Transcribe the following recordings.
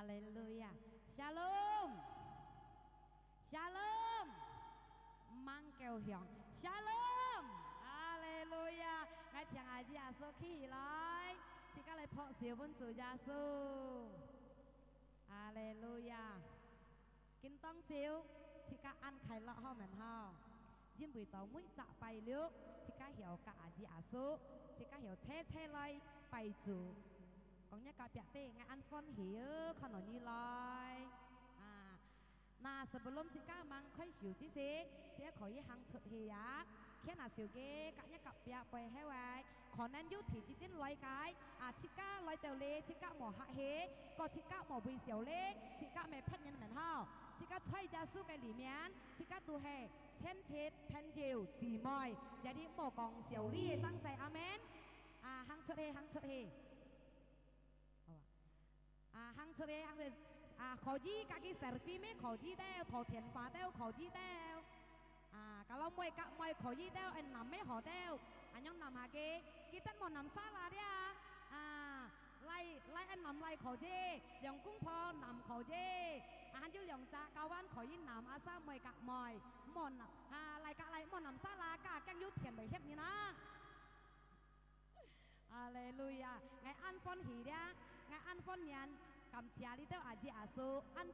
Haleluya. Shalom. Shalom. Mang kêu hiền. Shalom. Haleluya. Ngài chàng ai chỉ à số khi lại. Chỉ có lại phật siêu vốn chủ gia su. Haleluya. Kinh tông chiếu. Chỉ có ăn khai lọ ho mình ho. Nhưng buổi tối muốn chạ bài liu. Chỉ có hiểu cả chỉ à số. Chỉ có hiểu thế lại bài chủ. Còn nhớ cả biệt tê ngài ăn phân hiểu còn ở như lời Nah sebelum sika mang khơi siêu chứ gì, sẽ khỏi hàng xuất hiện á, khi nào siêu cái cả nhà cặp bia bè hay vậy, còn nên yêu thì chỉ đến loại cái, sika loại tàu lê, sika mỏ hạ hế, có sika mỏ bì xỉu lê, sika mẹ phết nhân mình hao, sika thay ra số cái lì miến, sika tu hè, chen chết, pen chiều, chỉ mỏi, giờ đi mỏ còn xỉu lì sang say amen, hàng xuất hiện, hàng xuất hiện khó gì các cái selfie mấy khó gì đeo thò thiền phá đeo khó gì đeo kalau mọi khó gì đeo anh nằm mấy họ đeo anh nhung nằm hà cái tên một nằm xa là đấy lại anh nằm lại khó gì dòng cung pho nằm khó gì anh chú dòng cha cao văn khó gì nằm sa mọi cả mọi một lại một nằm xa là cả các nhút thiền bởi hiệp như nó Alleluia ngày ăn phân hỉ đấy ngày ăn phân nhàn cầm chia đi theo chị số ăn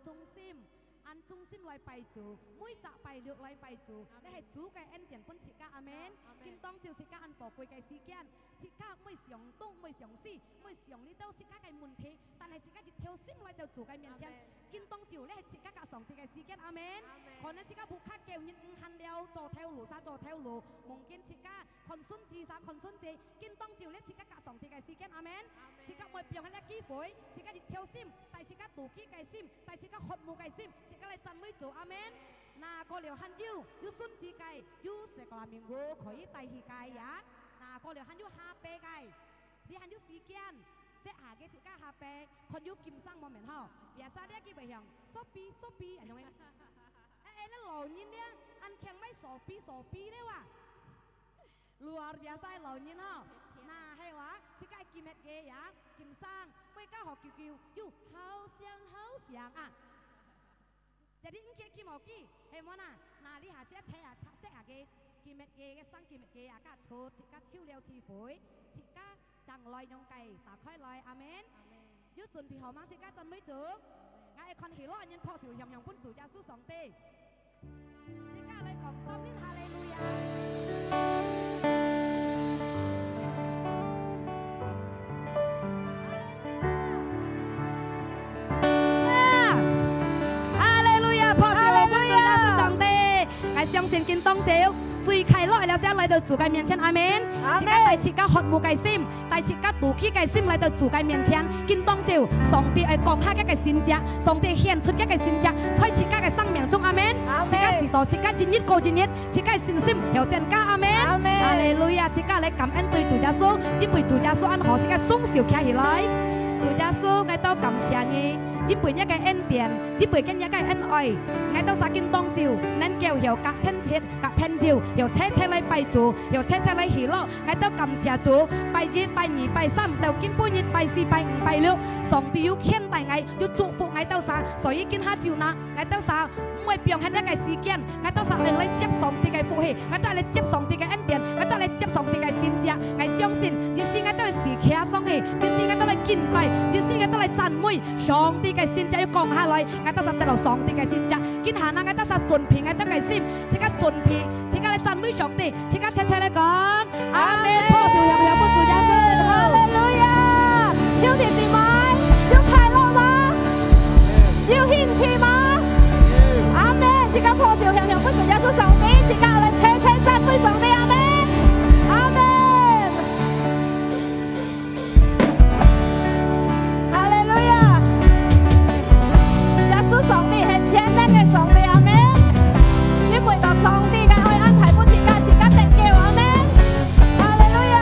chung sim lại bài chủ mũi chạ bài lược lại bài chủ để hệ chú cái anh tiền quân chị ca amen kinh tông chiều chị ca ăn bỏ quỳ cái xí kian chị ca mới xiong tung mới xiong xì mới xiong đi đâu chị ca cái muôn thế但係chị ca chỉ theo sim lại theo chủ cái miền chân kinh tông chiều để chị ca cả sòng thì cái xí kian amen còn nên chị ca buộc khác kêu những hành đeo trò theo lũ sa trò theo lũ mong kinh chị ca còn xuân chi sa còn xuân chi kinh tông chiều để chị ca cả sòng thì cái xí kian amen chị ca mới biểu hay ký phối chị ca chỉ theo sim tại chị ca tủ ký cái sim tại chị ca hot mu cái sim chị ca lại chân mới chủ amen na có liều han yêu xuân chi cái yêu sẽ có mình go khỏi tay hi cái ya na có liều han yêu happy cái đi han yêu xí kian sẽ cái chị ca happy còn yêu kim sang mong mình hao bây giờ đấy cái bài hàng shopee anh nói em nó lầu nhìn đấy anh khen mấy shopee đấyว่ะ luar biasa lầu nhìn hao na hay quá chị ca kim hết ghê ya kim sang mấy ca học kiều yêu hao xiang jadi ingke ki mau ki mona na li ha che cái kim hết ghê cái sang kim hết ghê cả chốt chị ca chiêu leo chi phối chị ca chẳng lòi nhông cày ta khói lòi amen dứt xuân thì họ mang chị ca chân mấy chữ ngay con hiểu lo nhân phò sử dụng nhông quân chủ gia số sòng tê chị ca lại còn xong đến hallelujah相信見當少，最開來了先來到主嘅面前，阿門。自家大自家學無計心，大自家讀起計心來到主嘅面前，見當少，上帝係講下一個善者，上帝顯出一個善者，在自家嘅生命中，阿門。自家時代，自家一日過一日，自家信心又增加，阿門。哈利路亞，自家嚟感恩對主耶穌，因為主耶穌按何自家鬆小起來，主耶穌我都感謝你。因為一個恩典，因為一個恩愛，我都撒見當照，能夠有隔親切、隔偏照，有車來拜主，有車來喜樂，我都感謝主。拜一、拜二、拜三，到見半日、拜四、拜五、拜六，上帝要牽帶我，要祝福我都撒，所以見下照那，我都撒，唔會變係一個事件，我都撒嚟接上帝嘅福氣，我都嚟接上帝嘅恩典，我都嚟接上帝嘅善者，我相信，即使我都係時刻上去，即使我都嚟敬拜，即使我都嚟讚美上帝。嘅善者要降下來，我得實得落上帝嘅善者，見下那我得實盡片，我得嘅心，即刻盡片，即刻嚟讚美上帝，即刻切切嚟講，阿門！破少有冇主耶穌？哈利路亞！要甜甜嗎？要快樂嗎？要興趣嗎？阿門！即刻破少有冇主耶穌上帝，即刻嚟切切讚美上帝，阿門！阿門！上帝係千年嘅上帝，阿門！因為到上帝嘅愛安排本自家定叫，阿門！哈利路亞！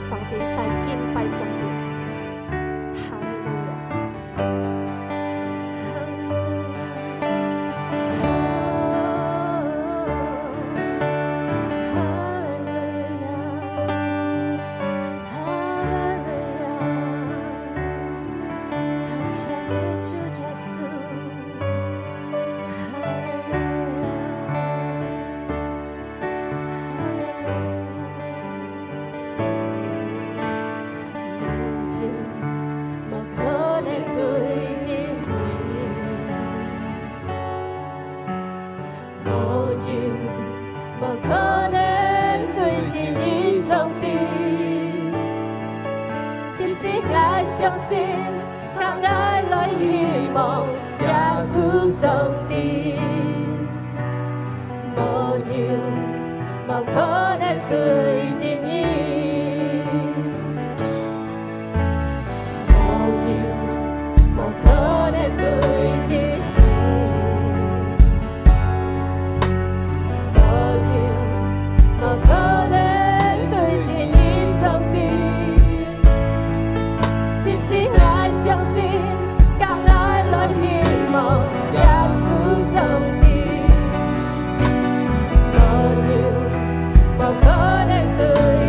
上帝，再敬拜上帝。哈利路亚。相信，更愛來希望，耶穌上帝，無要無可能對正義，無要無可能對正義，無要無可能對正義上帝。相信，更愛來希望，耶穌上帝，無要無可能對。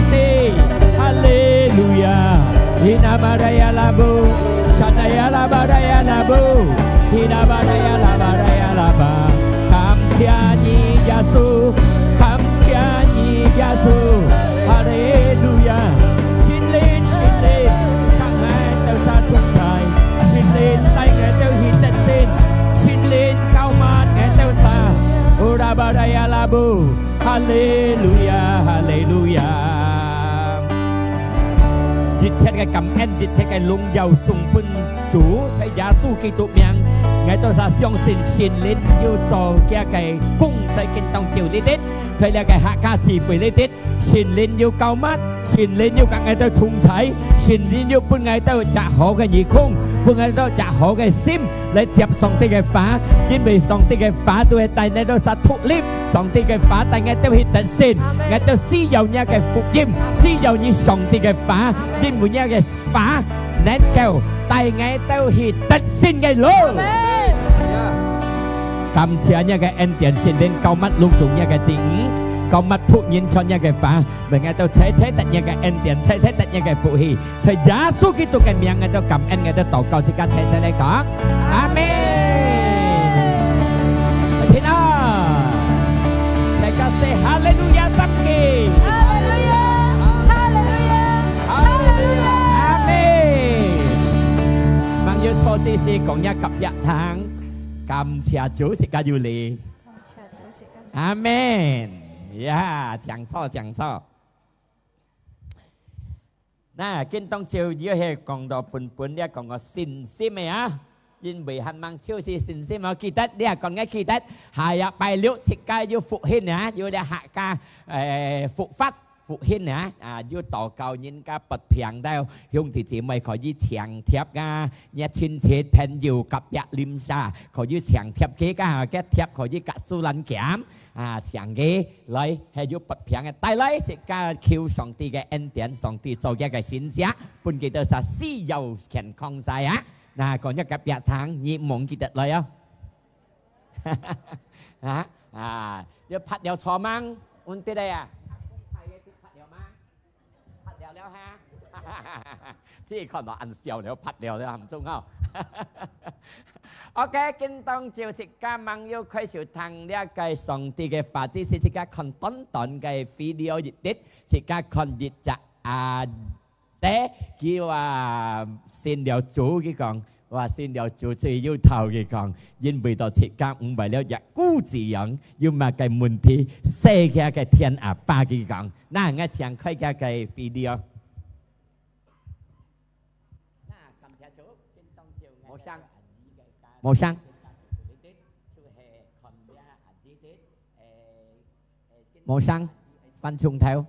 Santi. Hallelujah. Hina baraya labu. Shadaya labaraya labu. Hina baraya labaraya laba. Cảm ơn Giêsu. Cảm ơn Giêsu. Hallelujah. Xin lên. Các ngài đều ra trung thái. Xin lên tay ngài đều hiện tận xin. Xin lên cao mát ngài đều xa. Ora baraya labu. Hallelujah. Hallelujah. Dịch thế cái cảm ơn, dịch thế cái lung giàu sung bún chủ sai Giêsu Kitô miệng. Ngài tôi ra相信神靈要做嘅嘅公仔見當照呢啲，所以咧嘅客家詞彙呢啲，神靈要救乜？神靈要夾我哋同齊，神靈要幫我哋扎好嘅耳孔，幫我哋扎好嘅心嚟接上帝嘅話，因為上帝嘅話都係帶你到實突裂，上帝嘅話帶我哋去實現，我哋使用呢嘅福音，使用呢上帝嘅話，因為呢嘅話能夠帶我哋去實現嘅路。感謝呢個恩典，神靈救乜隆重呢個字救乜僕人穿呢個法，明日到齊齊得呢個恩典，齊齊得呢個福氣，在耶穌基督嘅名，我都感恩，我都禱告，即刻齊齊嚟講，阿門。天啊，大家say Hallelujah，三記。阿門。望要錯字是講一及一行。感謝主是加要你，阿門呀！講錯。嗱，今當朝要係講到本咧講個信心嘅啊，因為係望超是信心，我記得你係講嘅記得，係啊，拜六設計要復興啊，要咧客家復發。復興啊！要禱告人家不平到兄弟姊妹可以長貼啊，一親戚朋友及一臉沙可以長貼嘅㗎，嘅貼可以格數撚減長嘅嚟係要不平嘅，帶嚟即係求上帝嘅恩典，上帝做一個選擇，本記得係自由健康晒啊！嗱，講一個日堂，你夢記得嚟啊！要拍有錯嗎？安啲嚟啊！ที่คนเราอันเสียวแล้วพัดแล้วทำจุ้งเขาโอเคกินต้องเจียวสิกามังยูค่อยสิทางเรียกไก่ส่งตีไก่ฝาที่สิกาคอนต้นไก่วิดีโอยิดติดสิกาคอนยิดจะเซ่กี่ว่าสิ่งเดียวจูกี่กองว่าสิ่งเดียวจูจะยูเท่ากี่กองยินไปต่อสิกาไปแล้วอยากกู้จีหยงยูมาไก่มุนทีเซ่แค่ไก่เทียนอาป้ากี่กองน่างั้นเชียงค่อยแค่ไก่วิดีโอmàu xanh màu xanh phân chung theo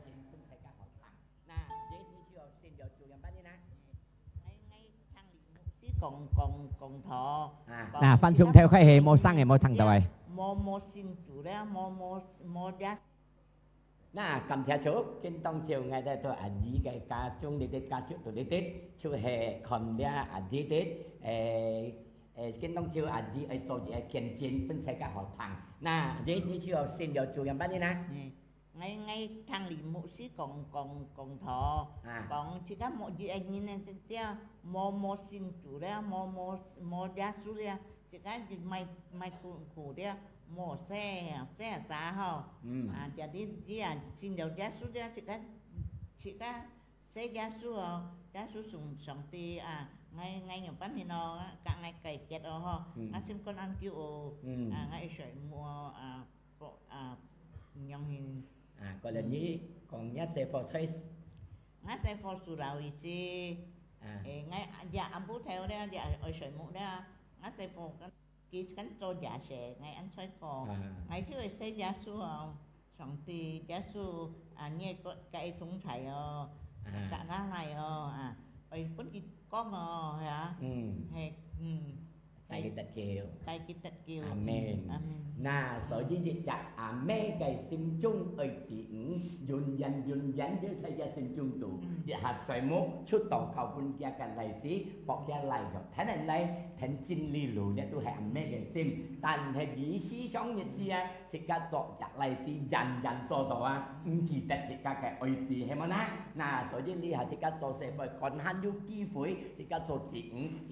phân chung theo khai hệ màu xanh hay màu thằng tao vậy cầm theo chỗ trên tông chiều ngày đây tôi ảnh gì cái ca chung đi tết ca siêu tôi đi tết chú hệ còn ra ảnh gì tết kiến tông chiều ảnh gì ấy tôi chỉ kiến chiến bên xe cả họ thằng dễ như chiều xin điều chủ làm bắt đi ngay thằng lý mộ sĩ còn thọ còn chỉ có một gì anh nhìn nên tiêu mò xin chủ ra mò giá số ra chỉ có mày khổ ra mò xe giá hả jadi dia xin điều giá số ra chỉ có xe giá số sùng tì ngay nhập bán thì nó cả ngày cày kẹt ở họ ngay xem con ăn kêu ngay sợi mua nhông hình gọi là như còn nhát xe phò thuê nhát xe phò sù lào gì ngay dạ ăn bút theo đây dạ ở sợi mũ đây nhát xe phò cắn cho dạ xe ngay ăn xoay cò ngay chứ xe giá số sòng tì giá số như cái thùng thải cả ngã này ấy vẫn con hả hay cái tật kiều cái tật kiều amen na sở dĩ dịch chặt amen cái xin chung ở chỉ yun dán với xây gia xin chung tụ dịch hạt xoay mốt chút tổng cầu quân gia cả lại tí bọc gia lại gặp thế này đây thành chinh li lù nha tôi hẹn amen cái xin tan hay dĩ sĩ sống nhiệt xia chỉ cả chọn chặt lại tí dàn cho đó à kỳ tật chỉ cả cái ơi gì hay mà na sở dĩ li hạt chỉ cả cho sẽ phải còn hắn du kỳ phối chỉ cả cho chỉ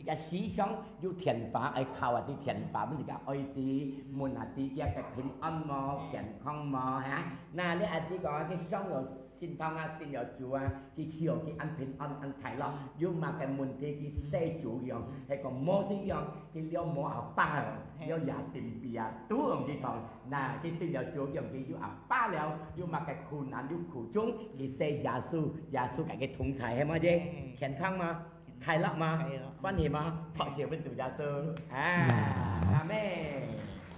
cả sĩ sống du thiền phá ai khao à đi thiền phá mình chỉ cả ơi gì muốn hạt tí kia cái phim âm mò thiền không mò hả na lấy hạt tí có cái sống rồi xin thong à xin nhờ chúa cái chiều cái ăn phim ăn thái lọ nhưng mà cái muốn thì cái xe chủ yếu hay còn mò sinh yếu cái liêu mò ở ba liêu giả tìm bia tú ông cái còn na cái xin nhờ chúa cái cái ở ba liêu nhưng mà cái khu nạn nhưng khu chung cái xe giả su cái thùng xài hay mà gì thiền không mà thái lọ mà quan hệ mà thọ siêu bên chủ giả sư amen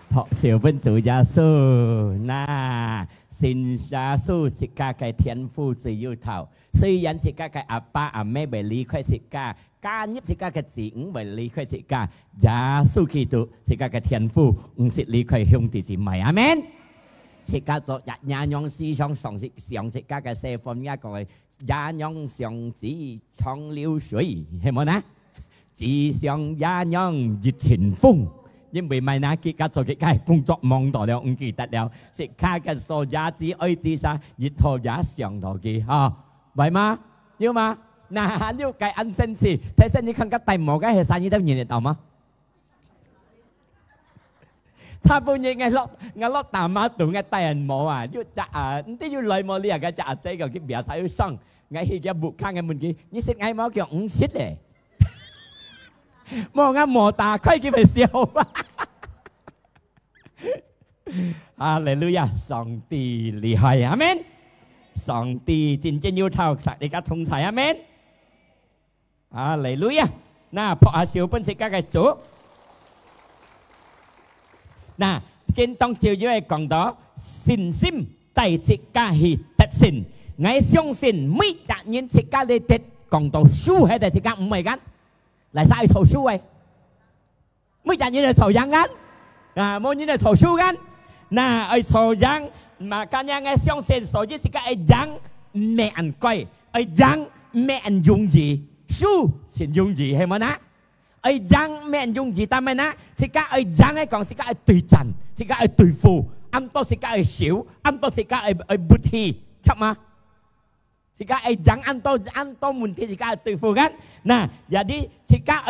thọ siêu bên chủ giả sư na xin giả sư sĩ ca cái thiên phu tự yêu thảo虽然sĩ ca cái ba mẹ bởi lý khai sĩ ca ca nhiếp sĩ ca cái chính bởi lý khai sĩ ca giả sư kỳ tụ sĩ ca cái thiên phu sĩ lý khai hông tỷ chỉ mày amen sĩ ca cho nhà nhong sĩ trong sòng sĩ ca cái xe phong nha gọi nhà nhong sòng chỉ trong lưu水係咪呢？只想nhà nhong熱情風，因為咪那佢家做嘅家工作忙到了，唔記得了，食卡嘅所也只愛知啥，熱頭也上頭嘅啊，係嗎？要嗎？嗱，要計安身事，睇身你看個大模嘅係生意都認得到嗎？差半夜我落大馬度嘅大人模啊，要扎啊，唔知要來模呢個扎仔個佢別使要生。ngay khi cái buộc khang ngày mình kia như xích ngay máu kiểu xích này mò ngắm mò tà khơi kia phải siêu Hallelujah song tì lì hay amen song tì chính trên yêu thảo sạch để các thông thái amen Hallelujah na phò siêu bên xích các chỗ na trên tông chiều dưới còn đó xin sim tài xích ca hì tất xin ngay相信每一年自家的跌講到輸喺度自家唔係緊，嚟晒籌輸嘅，每一年嚟籌贏緊，啊，每年嚟籌輸緊，嗱，嚟籌贏，mà cả nhà ngay相信，所以自家係贏咩人貴，係贏咩人容易，輸先容易係咪呐？係贏咩人容易，但係呢，自家係贏係講自家係對陣，自家係對付，咁多自家係少，咁多自家係不氣，chắc嘛？jika jangan anto munti jika tuifukan nah jadi jika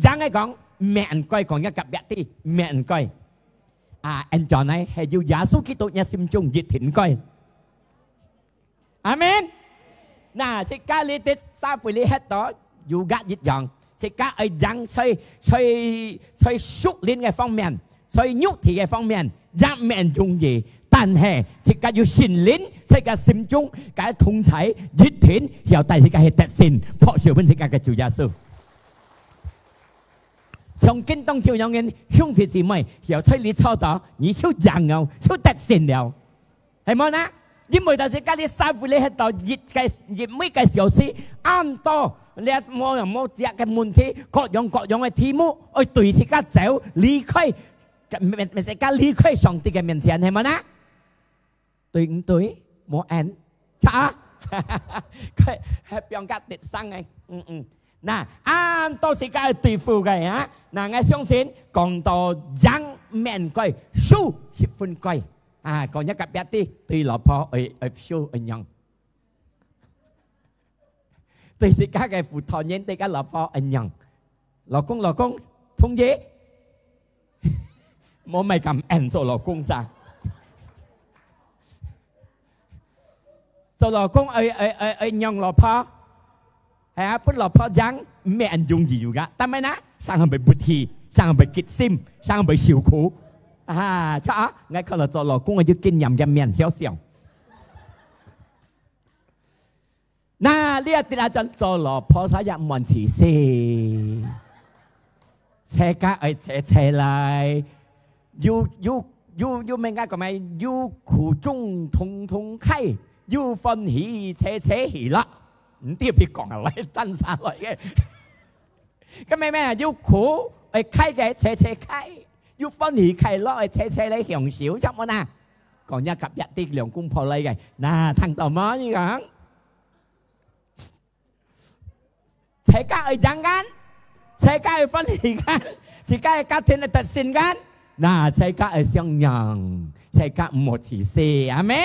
jangan kong mẹn coi còn gặp biệt ti mẹn coi anh chọn này hay dù giả số kỹ thuật nhà sim chung dịch thịnh coi amen nah jika lihat sa phải lihat đó juga dịch dọn jika jangan xây xúc lên cái phong miền xây nhúc thì cái phong miền giảm mẹn chung gì但係自家要善練，自家心中嘅通才熱天，然後第自家係特善，破少本自家嘅主耶穌。從經當照有人兄弟姊妹，然後吹你操到，你超人牛，超特善了，係冇呢？因為就自家啲師傅你喺度熱每個小時啱多，你冇人冇只嘅問題，各樣嘅題目，去對自家走離開，咪自家離開上帝嘅面前，係冇呢？對唔對？冇按，查，佢係變格跌生嘅，嗱，啱到時間對付嘅啊，嗱，我相信講到人面貴，數十分貴，啊，講一個別啲對老婆去數一樣，對時間嘅負擔人對個老婆一樣，老公同意，冇咪咁按做老公咋？做老公nyong老婆，係啊，不老婆講咩人容易㗎？但係呢，生係咪不氣，生係咪結心，生係咪受苦啊？錯啊！我可能做老公，我要經驗嘅面少少。嗱，呢一啲啊，就做老婆使入門詞先，車家車嚟，要咩解個咩？要苦中通開。要歡喜扯喜樂，唔知邊講係嚟真晒嚟嘅。咁咩要苦開嘅斜斜開，要歡喜開樂，斜斜嚟享受啫嘛嗱。講一及一啲兩公婆嚟嘅，嗱聽到冇呢講？大家去講緊，大家去歡喜緊，大家嘅家庭去特善緊，嗱大家去相讓，大家唔好自私，阿門，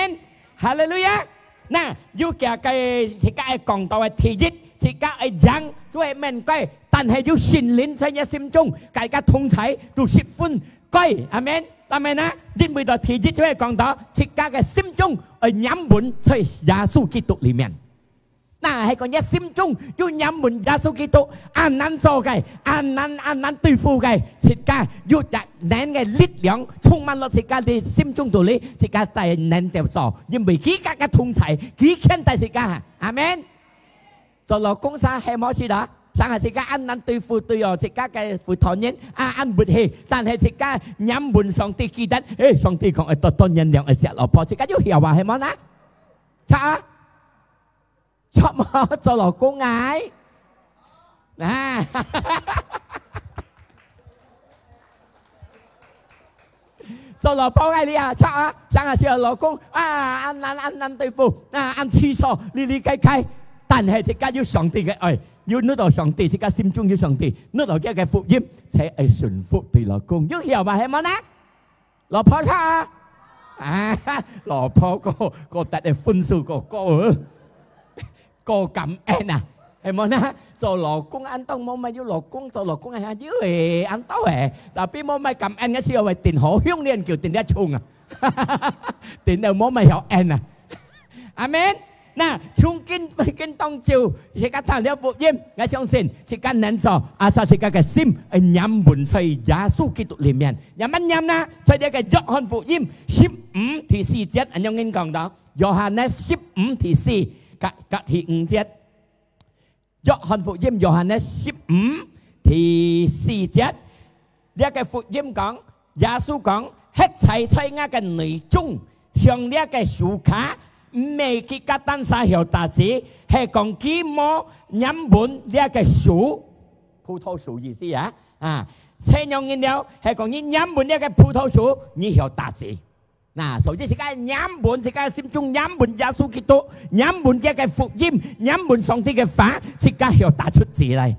哈利路亞。嗱，要嘅大家去講到嘅體質。自家係講都係明歸，但係要善念在你心中，大家同齊都喜歡歸，阿門，阿門啊！因為到體質就係講到自家嘅心中係飲滿在耶穌基督裡面。嗱，係講你心中要飲滿耶穌基督，安難做嘅，安難對付嘅，自家要日能嘅力量充滿落自家嘅心中度裡，自家係能掉做，因為幾家嘅同齊，幾強大自家，阿門。做老公生係冇事啦，生係自家安難對付對哦，自家嘅負擔人安沒氣，但係自家飲滿上帝記得，上帝講多多人量係石老婆，自家要曉話係冇啦，錯啊，錯冇做老公嗌，啊，做老婆嗌你啊，錯啊，生係做老公安難對付，安廁所理理解解。但係自家要上帝嘅愛，要攞到上帝，自家心中要上帝，攞到嘅福音，才係順服對老公。要曉嘛係冇呢？老婆錯啊！老婆個特嘅分數個感恩啊，係冇呢？做老公安當冇咪要老公做老公係要誒安當誒，但係冇咪感恩嘅時候係電好香呢人叫電一衝啊，電到冇咪有恩啊，阿門。嗱，從今當朝，自家聽了福音，我相信自家能做，阿薩自家嘅心係飲滿在耶穌基督裡面。有乜飲呢？在呢個約翰福音15第4節，อันยัง應講到，約翰呢15第4กับ第5節，約翰福音約翰呢15第4節，呢個福音講，耶穌講，一切在我嘅內中，像呢個樹卡。未結個單沙條大子係講幾麼飲滿呢一個樹葡萄樹意思啊車用嘅料係講你飲滿呢一個葡萄樹你條大子嗱，所以自家飲滿自家心中飲滿耶穌基督飲滿呢一個福音飲滿上帝嘅法自家條打出字嚟，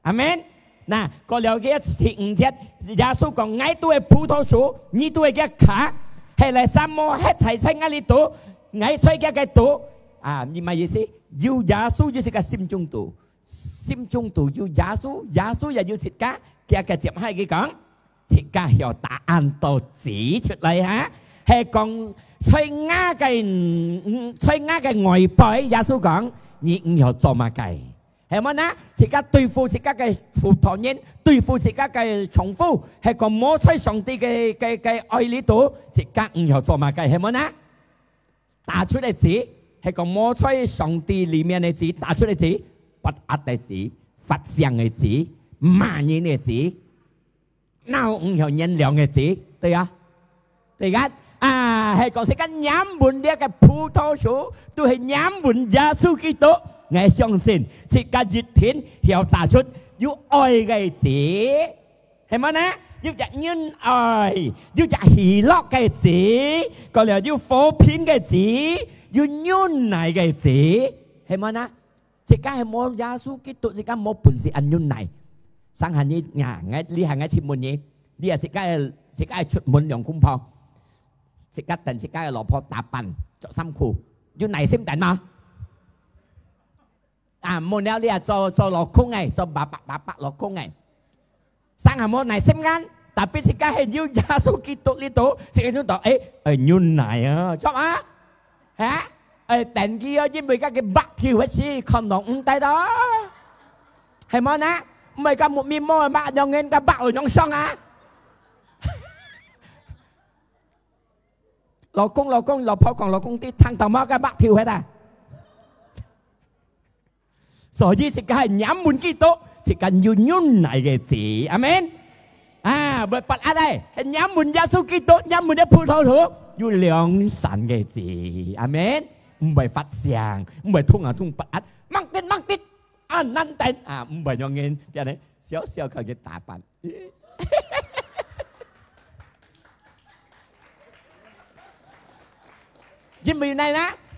阿門。嗱，過了嘅第5節耶穌講我都係葡萄樹你都係一卡係嚟三麼一齊喺我呢度我吹嘅度啊，你乜意思？要耶穌要自家心中度，心中度要耶穌，耶穌又要自家嘅接係佢講，自家有答案都指出嚟嚇，係講吹鴉嘅外輩，耶穌講你唔要做乜計，係咪呢？自家對付自家嘅負擔人，對付自家嘅重複，係講摸吹上帝嘅愛呢度，自家唔要做乜計，係咪呢？打出嚟字係個摸出上帝裡面嘅字，打出嚟字不壓嘅字，發聲嘅字，慢嘢嘅字，鬧唔有人量嘅字，對啊，對啊，係講是個飲滿呢個葡萄樹，都係飲滿耶穌基督，我相信這個熱天要打出要愛嘅字，係咪呢？要隻恩愛，要隻喜樂嘅字，過嚟要和平嘅字，要恩愛嘅字，係咪啊？自家係冇耶穌基督，自家冇本事安恩愛。生下你你係出門嘢，你係自家係出門用公婆，自家等自家嘅老婆打扮着衫褲，要耐心等嘛。冇了你係做老公嘅，做爸爸老公嘅。生下冇耐心間，但係自家係要耶穌基督呢度，自己都講恩愛啊，錯啊嚇？等佢啊，因為家嘅白條一次看到唔抵到，係咪呢？唔係咁冇面膜白用嘅，咁白用霜啊！老公老婆講老公啲聽到乜嘅白條喺度，所以自家係飲滿基督。只cần要nhún này嘅字，阿們啊，唔係拔啊嚟，係飲滿耶穌基督，飲滿啲葡萄樹，要兩神嘅字，阿們，唔係發聲，唔係通啊通拔啊，掹啲啊，難頂啊，唔係用嘅，人哋小小佢嘅打扮，因為呢，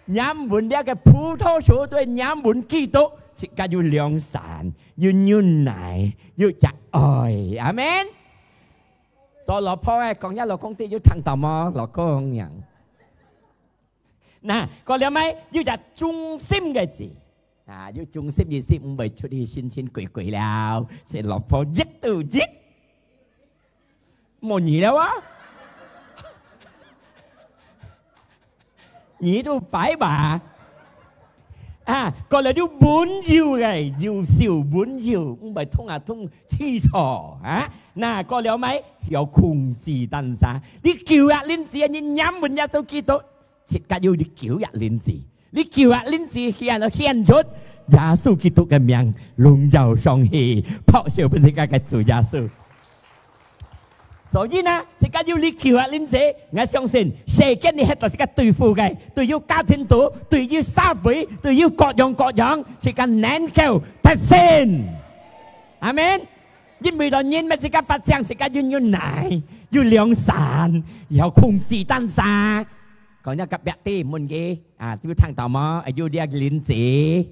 飲滿呢個葡萄樹對飲滿基督，即刻要良善，要忍耐，要仁愛，阿們。所以老婆咧講一老公啲要聽到麼？老公人，嗱，講了咪要入忠心嘅字，啊，要忠心意思唔係出去先先鬼鬼了，係老婆一到一，冇嘢了啊！你都擺吧，啊，個嚟要本要嘅，要少本要，唔係通啊通黐錯啊！嗱，個了咪有控制當下，你叫日鏈子，你飲滿一早基督，即刻要你叫日鏈子，你叫日鏈子獻就獻出耶穌基督嘅名，榮耀上去，撲笑本世界嘅主耶穌。所以呢，即刻要你叫下恁者，我相信世間你喺度即刻對付嘅，對於家庭度，對於社會，對於各樣各樣，即刻能夠得勝。阿們，因為到人咪即刻發聲，即刻要耐，要良善，要控制當下。講一個別啲門嘅，啊，要聽到嗎？要啲鏈子。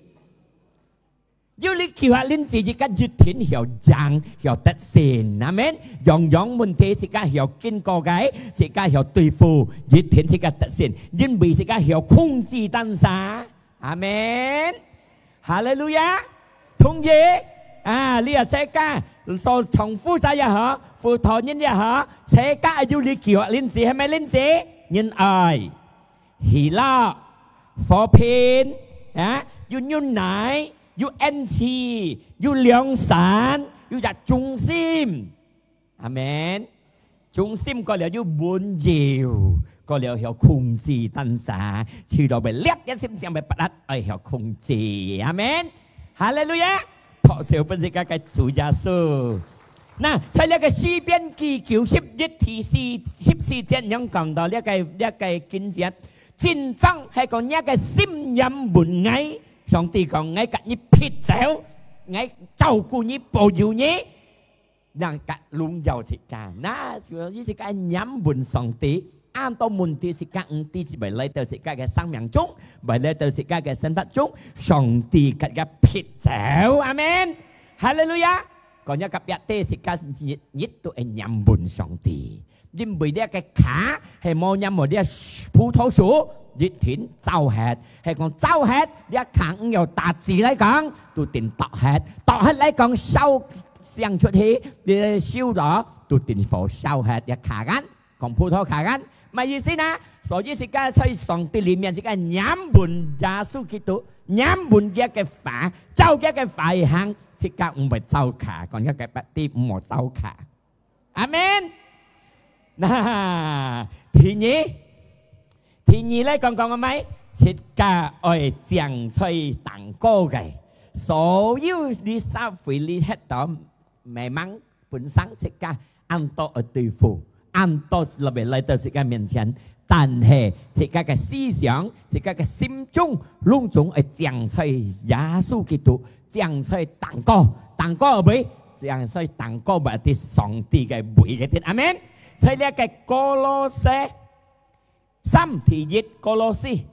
要你叫下恁自己個熱天要爭要得勝，阿們，樣樣問題自己要經過嘅，自己要對付熱天自己得勝，因為自己要控制當下，阿們，哈利路亞，同意啊！呢個世界所重複咗一下，負托人一下，世界要你叫下恁自係咪恁自？仁愛、喜樂、和平啊，要忍耐。要恩慈，要良善，要入忠心，阿們。忠心過了要滿要，過了要控制當下，遲到咪叻一心想咪不得，要控制，阿們。哈利路亞，破少本世界嘅主耶穌。嗱，在呢個詩篇記91提14節有講到呢個經節，戰爭係講一個心任滿愛。上帝講：我給你撇走，我照顧你、保佑你，讓個榮耀世界。那就呢世界飲滿上帝，按到滿啲世界唔啲是咪嚟到世界嘅生命中，咪嚟到世界嘅生活中，上帝給佢撇走，阿們，哈利路亞。講一個別啲世界亦都係飲滿上帝，因為呢個卡係冇飲滿啲葡萄樹。熱天就係講就係一行又大字嚟講，都定度係嚟講燒聲出去，你燒咗都定火燒係一卡緊，講葡萄卡緊，咪意思啦。所以是家在上帝裡面是家飲滿耶穌基督，飲滿一個法，走一個法行，是家唔係走卡，講一個不啲唔係走卡。阿們，嗱，第二咧講嘅咪，設計愛將吹蛋糕嘅，所有你收回你喺度未掹本身設計按多去對付，按多落嚟到設計面前，但係設計嘅思想、設計嘅心中，攏總係將吹耶穌基督，將吹蛋糕，蛋糕係咪？將吹蛋糕係啲上帝嘅會嘅啲，阿們。所以呢個歌羅西。3提1歌羅西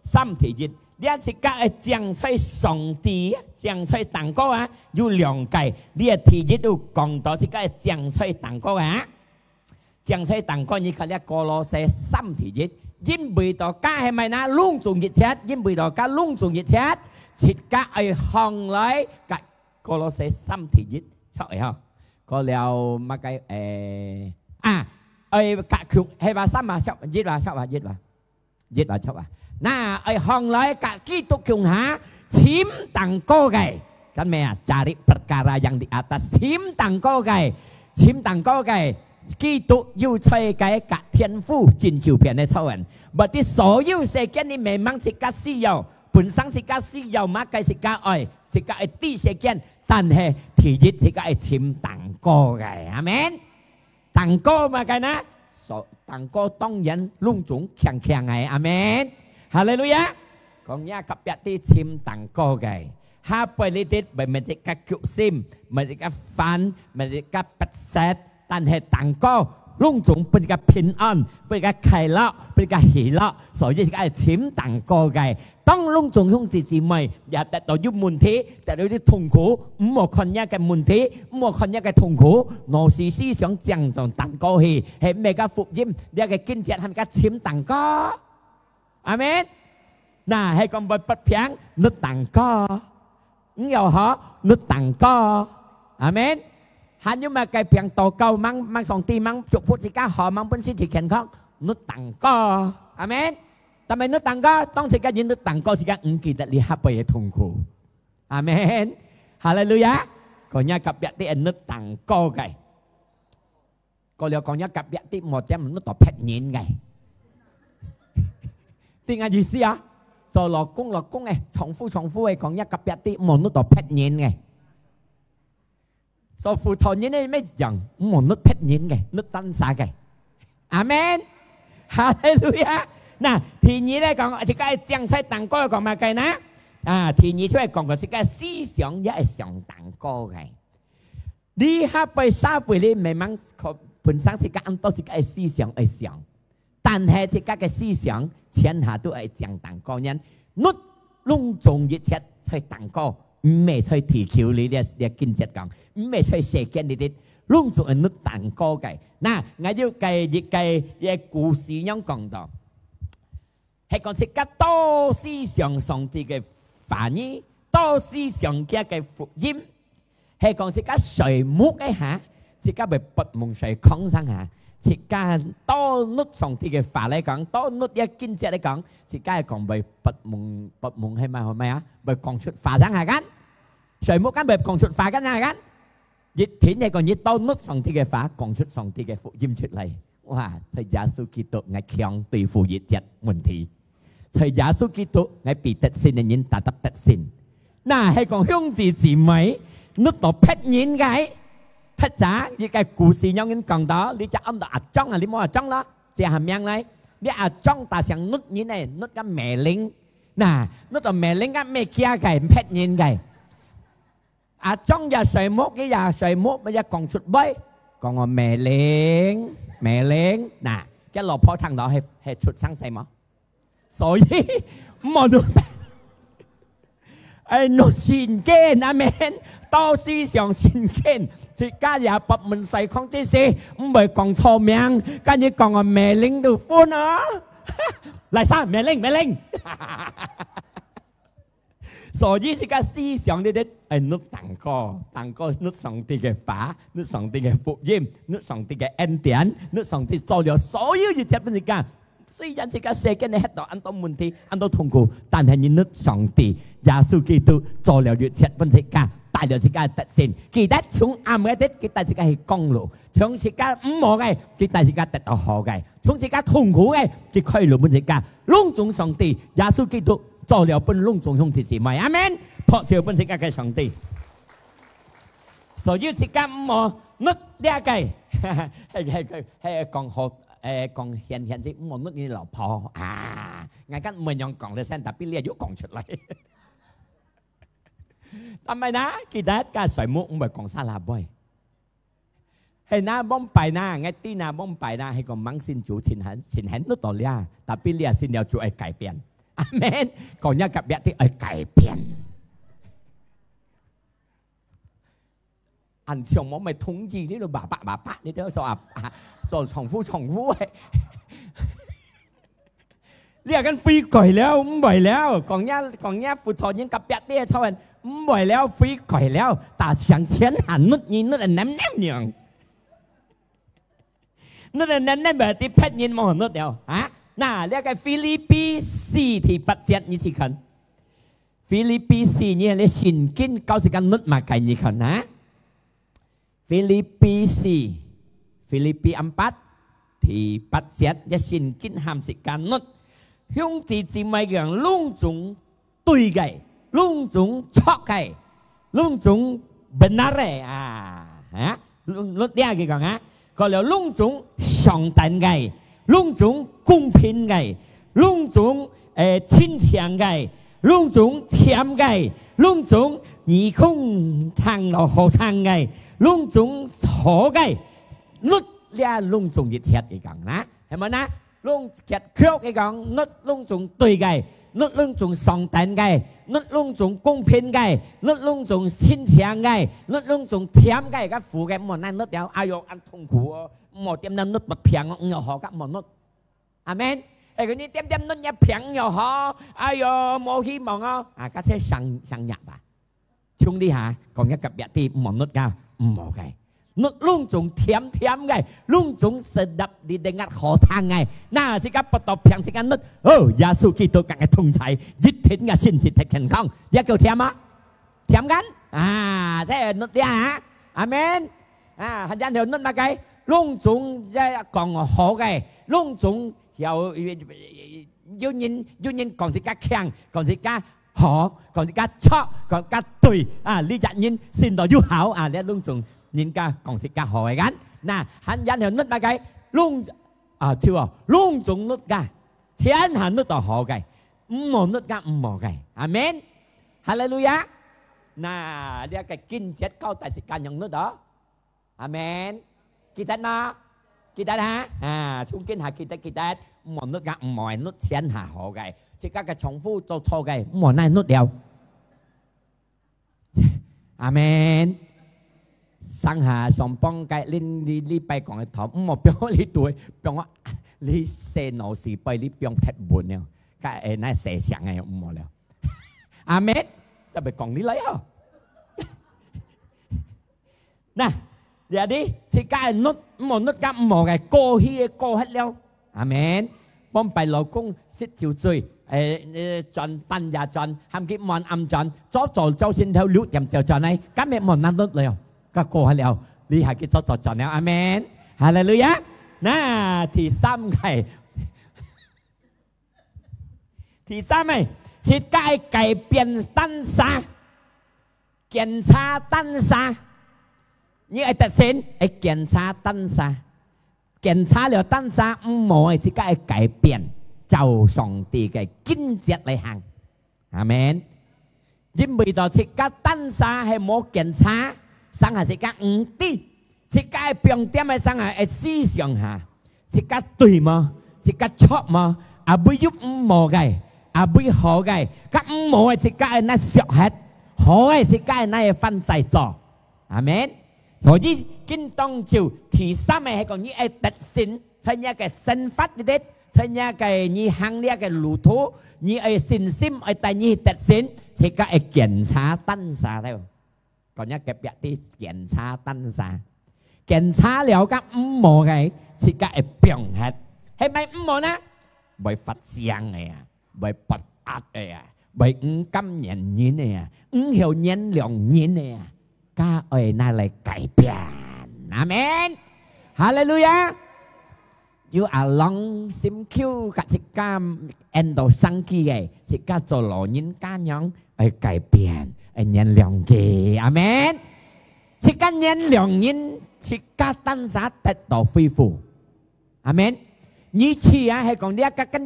3提1，呢是家係將吹上帝，將吹蛋糕啊，要諒解。呢提1都講到，是家係將吹蛋糕啊，將吹蛋糕你睇呢歌羅西3提1，因為到家係咪嗱隆重熱切，因為到家隆重熱切，設家係行來嘅歌羅西3提1，錯嚟嗬，過了乜嘅啊？cả khung hay bà sắm mà chọc giết bà chọc à na ở hong lại cả kỹ tục khung há chiếm tặng cô gầy cái mẹ cari perkara yang di atas chiếm tặng cô gầy kỹ tục yêu chơi cái cả thiên phu trình chiều biển này sao anh bởi vì số yêu sẽ cái này mẹ mang chỉ cả si dầu本身是cả si dầu mà cái是cả ơi是cả tí sẽ cái但係thì giết是cả chiếm tặng cô gầy amen蛋糕嘛，計呢？蛋糕當然隆重強強嘅，阿們，哈利路亞。講一個別啲簽蛋糕嘅， ha politic bởi mình sẽ các cựu sim mình sẽ các fan mình sẽ các bật xét tan hệ tặng co lung chúngเป็นการพินอันเป็นการไข่ละเป็นการหีละ所以是การชิมต่างก็ไงต้องลงจงช่วงจีใหม่อย่าแต่ต่อยุบมุนทีแต่โดยที่痛苦唔好คนนี้嘅มุนที唔好คนนี้嘅痛苦我是思想正常ต่างก็係咩嘅福音เดี๋ยว嘅กินเจ็ด係การชิมต่างก็อาเมนน่าให้กำบัดปัดเพียงนึกต่างก็นี่เอาเหรอนึกต่างก็อาเมนhắn nhưng mà cái phiền tổ cầu mang sòng ti mang chụp phút gì cả họ mang bên xin chỉ khen không nước tặng co amen tại mày nước tặng coต้องสิการยินnước tặng coสิการkỳ tại li hấpไป痛苦amen hallelujah còn nhà cặp biệt thì nước tặng co cái còn liệu còn nhà cặp biệt thì một trăm nước tỏ phép nhện cái tiếng Anh gì xí à cho lọ cung này trọng phu ấy còn nhà cặp biệt thì một nước tỏ phép nhện cái so phụ thọ như này mấy dần một nước phép nhện cái nước tan xả cái amen hallelujah nè thì như này còn thì cái chẳng sai tặng coi còn mà cái ná thì như thế còn cái cái思想也係上當過嘅，你下輩三輩你明明本身是個按多是個思想係上，但係是個思想前下都係上當過人，你隆重一切才當過，唔係才提求你啲見節講，唔係才寫見你啲隆重係你當過嘅。嗱，我要計嘅故事樣講到，係講是個多思想上帝嘅。反而多思想嘅福音，係講自家垂目嘅嚇，自家被拔蒙垂空生嚇，自家多律上帝嘅法嚟講，多律一經濟嚟講，自家係講被拔蒙係咪啊？被講出法生下間，垂目間被講出法間下間，熱天係講熱多律上帝嘅法講出上帝嘅福音出嚟，哇！係耶穌基督係強對付熱節問題。隨耶穌基督喺被得勝嘅人達得得勝，嗱係講兄弟姊妹，你度劈人嘅，劈咋？依個故事有人講到，你就按到阿莊啊，你冇阿莊啦，即係咩嚟？你阿莊大上你人嚟，你個命令，嗱，你度命令個咩嘢嘅劈人嘅？阿莊又垂目嘅又垂目，咪一講出威，講我命令，嗱，一落坡聽到係出生死麼？所以冇得，弄善見阿們多思想善見，自家也不問世空之事，唔係講錯名，跟住講個命令都歡啊！嚟生命令，所以自家思想呢啲係你當個你上帝嘅法，你上帝嘅福音，你上帝嘅恩典，你上帝做了所有一切本自家。雖然自家世間你喺度按到問題，按到痛苦，但係你諗上帝耶穌基督做了一切本自家，帶了自家得勝。記得從啱嘅啲，佢帶自家去公路；從自家唔好嘅，佢帶自家得到好嘅；從自家痛苦嘅，佢快樂本自家。隆重上帝耶穌基督做了本隆重兄弟姊妹，阿們，撲照本自家嘅上帝。所以自家唔好諗呢個係講好。講顯示唔好你老婆啊！我跟唔係用講嘅聲，但係你又講出嚟。ทำไมนะ記得การ水木唔係講沙拉杯，係นะบ้องไปนะไงตีนะบ้องไปนะให้個มั่ง先做前很都到了，但係你又先要做係改變，阿們講一個別啲係改變。按照我咪統治呢度爸爸，你都說做重複嘅，你又跟飛鬼了，唔為了，講一副台人夾別啲臭人，唔為了飛鬼了，但向前行你係nem樣，你係nemแบบ啲เพชรยินมอง你了啊？嗱，呢個菲律賓4ที่8節你去看，菲律賓4你係聖經90間你嘛計你看啊？Filipi 4 Filipi 4 thì 8 節一聖經含時間律兄弟姊妹嘅隆重對嘅隆重錯嘅隆重 benar 嘅律啲嘅講啊個了隆重上等嘅隆重公平嘅隆重親情嘅隆重甜嘅 lung chúng nhị không thằng nó hồ thằng ngày lung chúng thổ cái nút lia lung chúng nhiệt chết cái càng ná hay mà ná lung chết khiêu cái càng nút lung chúng tùy cái nút lung chúng song tận cái nút lung chúng công bình cái nút lung chúng xin chẳng cái nút lung chúng thiếm cái các phụ cái một này nút đéo ai yo ăn痛苦một tiêm năm nút bật phiền nhỏ họ các một nút amen cái này tiêm tiêm nút nhẹ phiền nhỏ họ ai yo một hy vọng các sẽ sang nhập à chung đi hả còn cái cặp biệt thì một nút cao một cái nút lung chúng thiếm cái lung chúng sẽ đập đi để ngắt khó thang ngày na chỉ các bắt đầu phiền chỉ các nút giê xu Kitô các cái thông chạy giết thịt ngã xin thịt thành không giá kêu thiếm á thiếm gắn thế nút đi hả amen hành gian hiểu nút mà cái lung chúng còn hổ cái lung chúng hiểu yêu nhìn còn chỉ các khen còn chỉ các họ còn chỉ các chó còn các tùy lý giải nhìn xin đó du hảo để lung chúng nhìn cả còn chỉ các hỏi gắn nè hành gian hiểu nút mà cái lung chưa lung chúng nút cả thiên hà nút đó họ cái một nút cả một cái amen hallelujah nè để cái kinh chết câu tại sự can nhận nút đó amen kita na kita ha chúng kinh hà kita một nút cả mọi nút thiên hà họ cái chỉ các cái trọng复做錯嘅冇奈nút掉amen sang hà song幫cái呢拜講嘅頭冇表呢對表我呢些老事拜呢表踢門了cái này sẽ sáng ngày冇了amenจะไป講呢嚟啊nè giờ đi thì cái nút một nút cái một cái cô hết了amen bom bài老公識條罪盡笨也盡冚結望暗盡左做周先頭六任就盡呢咁咪望難得了個過係了你係結咗盡了阿們哈利路亞嗱第三係設計改變單殺檢查單殺你係特先係檢查單殺檢查了單殺唔冇係設計改變就上帝嘅經節嚟行，阿們。因為到設計單殺係冇檢查，生係設計唔啲，設計重點係生係思想下，設計對嘛，設計錯嘛，不喐唔冇嘅，不好嘅，咁唔冇係設計係那小黑，好嘅設計係那分製作，阿們。所以經當照第三係講你係特性，係一個身法嘅啲。ใช่cái như hàng lia cái lũ thú như ai xin sim ai tại như tết xin thì các ai kiểm tra tân xa theo còn nhá cái biệt thì kiểm tra tân xa kiểm tra liệu các mồ cái thì các ai biểu hết hay mấy mồ na bởi Phật giang này bởi Phật ác này bởi căm nhận nhìn này hiểu nhận lượng nhìn này các ai na lại cải biến amen hallelujah you are long sim kêu các chị cam endo sang kia chị ca cho lò nhìn ca nhong ở cải biến ở nhân lượng kì amen chị ca nhân lượng nhìn chị ca tan giá tết tổ phi phù amen như chị hay còn đi các cái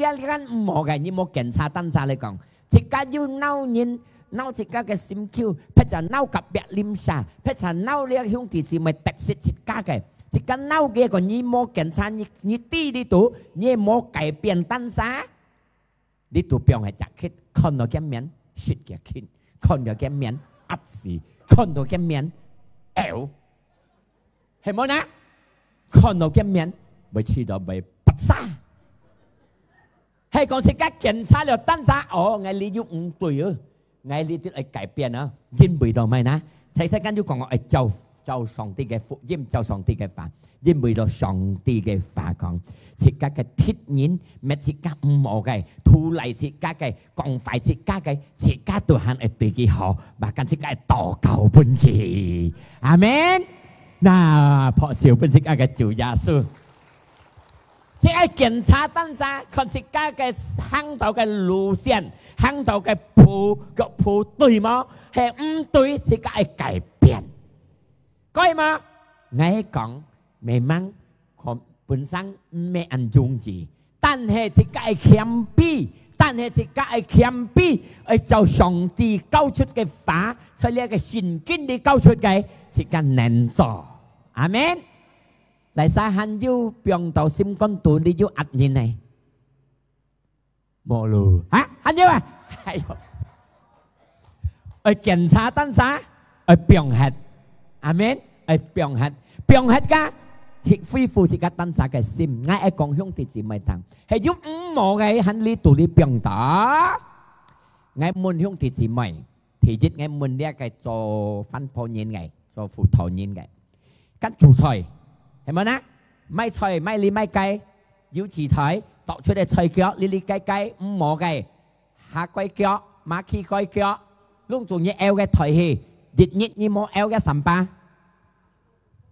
mỏ cái như một kiểm tra tan giá lại còn chị ca you nâu nhìn nâu chị ca cái sim kêu phải là nâu cặp biệt lim sa phải là nâu liên hung thì chị mới tết chị ca cái chỉ cần nấu kia còn như mua kiểm tra như tí đi tủ như mua cải biến tan giá đi tủ biểu hay chặt hết con nó cái miếng xịt kia kín con nó cái miếng áp xì con nó cái miếng ẻo hay món á con nó cái miếng bởi chỉ đó bởi bắt xa hay còn chỉ các kiểm tra được tan giá ngày lý dụng tuổi ngày lý tiết cải biến á dân bởi đó mày ná thấy cái như còn ở châu châu song ti cái phụ diêm châu song ti cái phá diêm bì đó song ti cái phá còn chỉ các cái thiết nhìn mẹ chỉ các mỏ cái thu lại chỉ các cái còn phải chỉ các tổ hành ở tùy cái họ và cần chỉ cái tổ cầu bên kỳ amen na phò siêu bên chỉ các cái chủ gia sư chỉ cái kiểm traตั้งgiá còn chỉ các cái hàng đầu cái路線hàng đầu cái phụ tùy mà hay tùy chỉ cái cải biến coi mà ngay còn mẹ mang còn本身ไม่อัน中字但係只係謙卑但係自家係謙卑，係就上帝交出嘅法，所以呢個聖經你交出嘅，自家能做，阿們。嚟晒漢要病到心肝肚，你要壓人嚟，冇咯嚇，漢要啊，係喎，去檢查單啥，去病核，阿們，去病核，病核㗎。切恢復自家單啥嘅心，我係講兄弟姊妹聽，係要五毛嘅喺呢度你病打，我問兄弟姊妹，其實我問呢個做分鋪人嘅，做輔導人嘅，跟做菜係咪呢？咪菜咪哩咪雞，要自睇度出嚟菜腳，哩哩雞雞五毛嘅，下龜腳馬ขี้龜腳，窿仲要 L 嘅台戲，熱熱你冇 L 嘅神巴。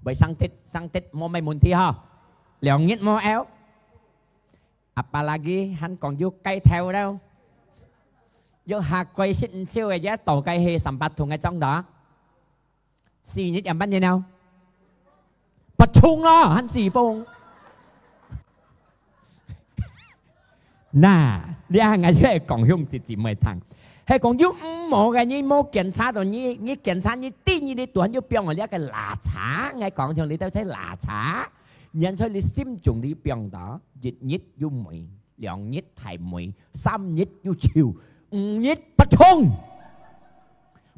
bởi sang tết mau may muốn thi ha, liều nhất mau éo, apalagi hắn còn vô cây theo đâu, vô hạt quay xin siêu cái giá tổ cây hề sắm bát thùng ở trong đó, xì nhất em bắt như nào, bật chung nó hắn xì phong, nà đi hàng ngày chơi còn hung thì chỉ mười thằng. Hay còn giúp một cái như một kiểm tra rồi như kiểm tra như tin như đi tuần như 병 ở cái lạ chả ngay còn thường đi tao thấy lạ chả nhân cho đi sim trùng đi 병 đó dịch nhất vô mùi lượng nhất thải mùi xăm nhất vô chiều nhất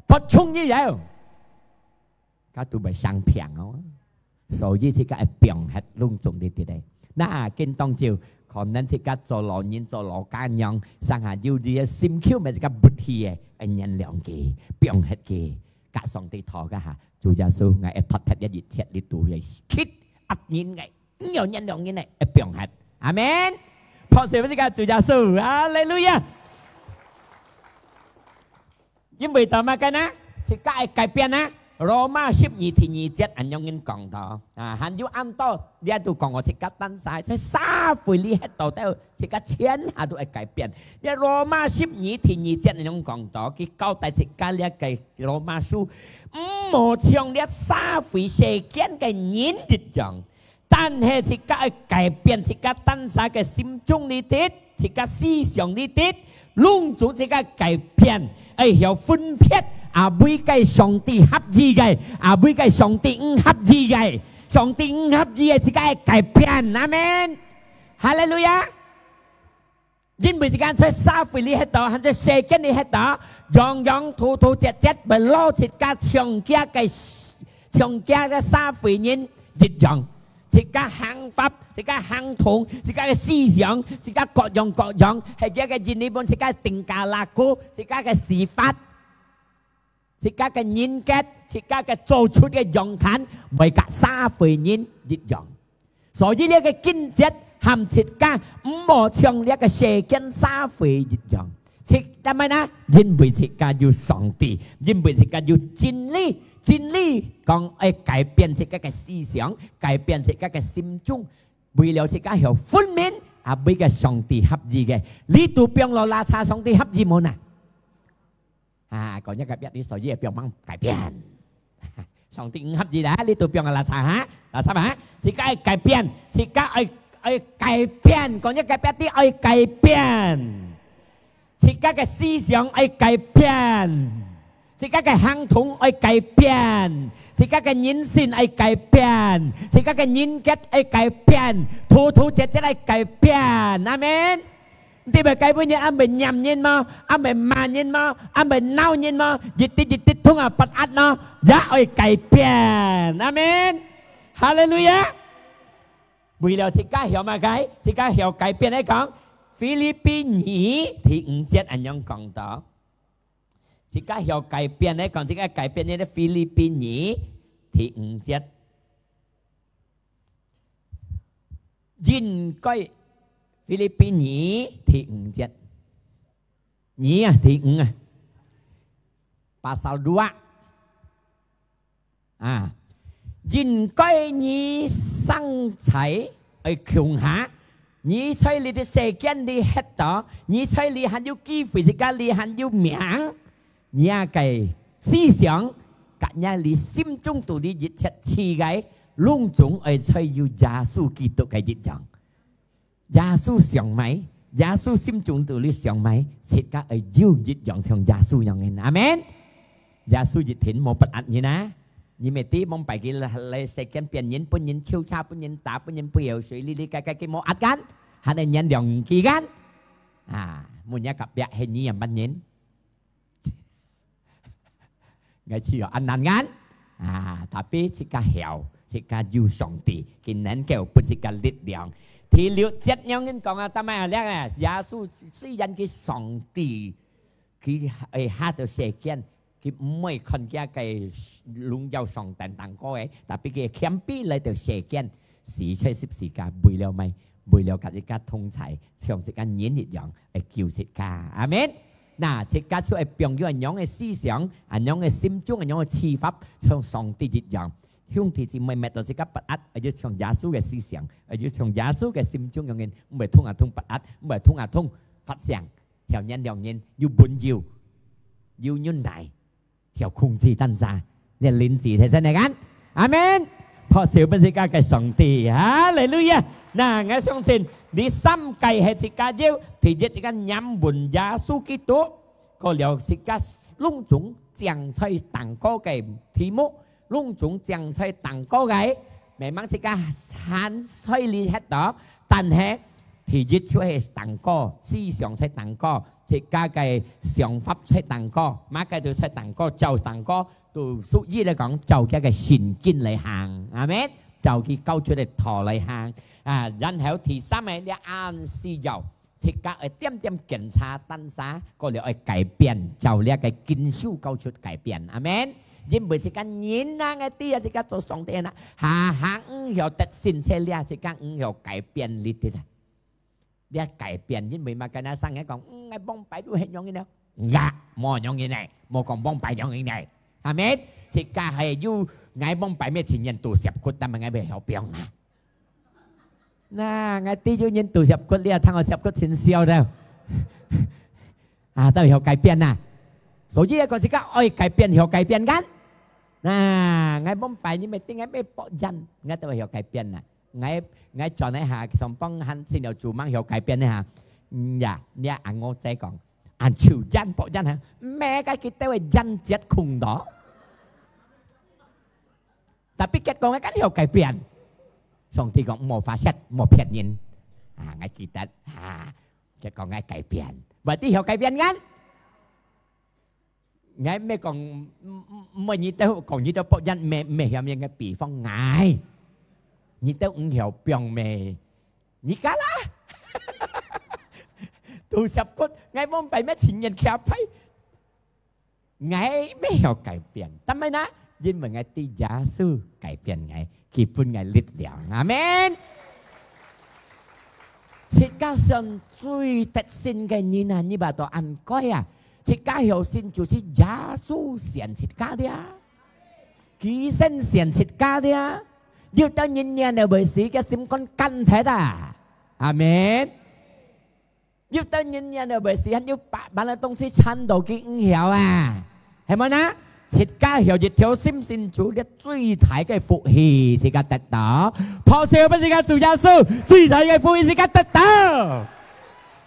bắt chung như vậy các tụi bay sang phiền không所以這個係병hết luôn trùng đi từ đây na kinh tông chiều còn nên thì các做老人做老家人，上下要啲心口咪個不氣嘅，係人兩嘅，病hết嘅，隔上地頭嘅嚇，主耶穌係突突一熱切呢度嘅，คิดอัดยิน嘅，有人兩人嘅，係病hết，阿門。多謝呢個主耶穌，哈利路亞。因為當乜嘅呢？即係改變呢？羅馬12第2節anh用英講到啊，還有按到呢度講我即刻單晒，即係三回呢喺度都即刻天下都係改變。呢羅馬12第2節anh用講到，佢交代即刻呢一個羅馬書，唔好像呢三回世間嘅人一樣，但係即刻係改變即刻單晒嘅心中呢啲，即刻思想呢啲，弄出即刻改變，係有分別。啊，每個上帝合意嘅，啊，每個上帝唔合意嘅，上帝唔合意嘅，自己係改變，阿門，哈利路亞。因為時間在三回呢喺度，喺在世間呢喺度，樣樣土土節節，咪攞自家長家嘅三回人一樣，自家行法，自家行同，自家嘅思想，自家各樣，係一個人呢本自家定價立估，自家嘅事法。自家嘅人格，自家嘅做出嘅樣態，為隔三回人一樣。所以呢個經節含自家唔好像呢個世間三回一樣。係咪呢？因為自家要上帝，因為自家要真理，真理講係改變自家嘅思想，改變自家嘅心中，為了自家有分明，啊，俾個上帝合意嘅。呢度變落拉查上帝合意冇啊？à còn nhớ gặp biết đi soi dễ biểu mang cải biến song tiếng hấp gì đã đi tụ biểu là sao hả chỉ cái cải biến chỉ cái cải biến còn nhớ cải biến đi cải biến chỉ cái思想cải biến chỉ cái hành động cải biến chỉ cái nhân sinh cải biến chỉ cái nhân cách cải biến thủ chết cải biến amen thì bởi cái bây giờ anh bị nhầm nhìn mà anh bị mà nhìn mà anh bị nao nhìn mà dịch tích thung à bắt ắt nó giá ơi cải biến amen hallelujah vì là thì cá hiểu mà cái thì cá hiểu cải biến hay không Philippines thì chết anh nhung còn đó thì cá hiểu cải biến hay còn thì cá cải biến này Philippines thì chết nhìn coi Philippines nhĩ thì chết nhĩ thì pasal 2 nhìn coi nhĩ sang thái ở穷hạ nhĩ xây li thì世間li hết đó nhĩ xây li hắn yêu kỳ phi thì cả li hắn yêu miệng nhà cái思想cả nhà li sim trung tụ li dịch chất chi cái lung chúng ở xây yêu Giêsu Kitô cái dịch chẳng耶穌上米，耶穌心中對你上米，切家係要熱揚像耶穌樣嘅，阿們。耶穌熱天冇不壓嘅นะ你咪啲冇擺嘅嚟食緊變人半人超差半人打半人背後水哩哩cái冇壓緊，係你nhân量kỳ緊muốn nhắc cặp bè hình như bạn nhìn ngay chỉ ở ăn ăn ngán tapi jika hiểu jika du song ti cái nén kêu pun jika lít điang thì liệu chết nhau nên còn ta mai lẽ à giá su suy dân cái song ti cái hai tờ xe kiên cái mấy con kia cái lung dao song tàn tàn có ấy tapi cái kiếm pi lại tờ xe kiên sĩ chơi xếp sĩ cả bùi leo mày bùi leo cả jika thông chạy trong jika nhện nhiệt dạng ai kêu jika amen嗱，即家出係變咗人樣嘅思想，人樣嘅心中，人樣嘅似法，像上帝一樣。兄弟姊妹，咪到即家不壓，要從耶穌嘅思想，要從耶穌嘅心中樣嘅，唔係通不壓，唔係通發想，要人兩人要滿足，要忍耐，要控制當下，你領子睇真係緊，阿門。破少不是家嘅上帝，哈利路亞。嗱，我相信你心計係自家要，thì只家nhắm buồn耶穌基督，個了自家攏總將在當個嘅題目，攏總將在當個嘅，明明自家限在你喺度，但係thì只出係當個思想在當個，自家嘅想法在當個，乜嘅都在當個，就當個。都屬於嚟講就嘅善見嚟行，係咪？就佢交出嚟陀嚟行然後第三係你按時由，即刻係點點檢查當下，個了係改變，就呢個經書交出改變，係咪？因為即刻人啊嘅啲啊，即刻做上帝啊，下行有得先車咧，即刻有改變呢啲啊，呢改變因為嘛，跟阿生嘅講，我幫擺都係樣嘅呢，冇樣嘅呢，冇講幫擺樣嘅呢。阿妹，即家係要嗌幫擺咩前人度十骨，但係嗌咩有病啦。嗱，嗌啲要人度十骨，你啊睇我十骨先笑啦。都有改變啊，所以一個時間愛改變有改變緊。嗱，嗌幫擺你咪啲嗌咩搏人，嗌都有改變啊。嗌做一下上幫肯先有做乜有改變啊？你按我仔講。anh chịu dân bộ dân hả mẹ cái kita là dân chết khùng đó tapi kết con cái hiểu cải biến xong thì còn một phá xét một phiền nhìn ngay kita kết con ngay cải biến vậy thì hiểu cải biến ngắn ngay mẹ còn mà như tao còn như tao bộ dân mẹ hiểu như cái bị phong ngài như tao cũng hiểu biong mẹ như cá lá tu sập cốt ngay mong phải mấy chuyện nhìn kẹp thấy ngay mấy hiểu cải biến tâm ấy na nhưng mà ngay ti giả sư cải biến ngay kịp phun ngay lít liệu amen chỉ cá sơn truy tết xin cái như nào như bà tổ ăn coi chỉ cá hiểu xin chủ chỉ giả sư xiển chỉ cá đi ký sinh xiển chỉ cá đi yêu tao nhìn nhận ở bởi sĩ cái sim con căn thế à amen yêu tao nhìn nhận ở bởi sĩ hắn yêu bạn là東西찬到佢唔曉啊，係咪呢？切家曉一條心先主嘅最大嘅福氣，是個得到。破少不是個主耶穌，最大嘅福氣是個得到。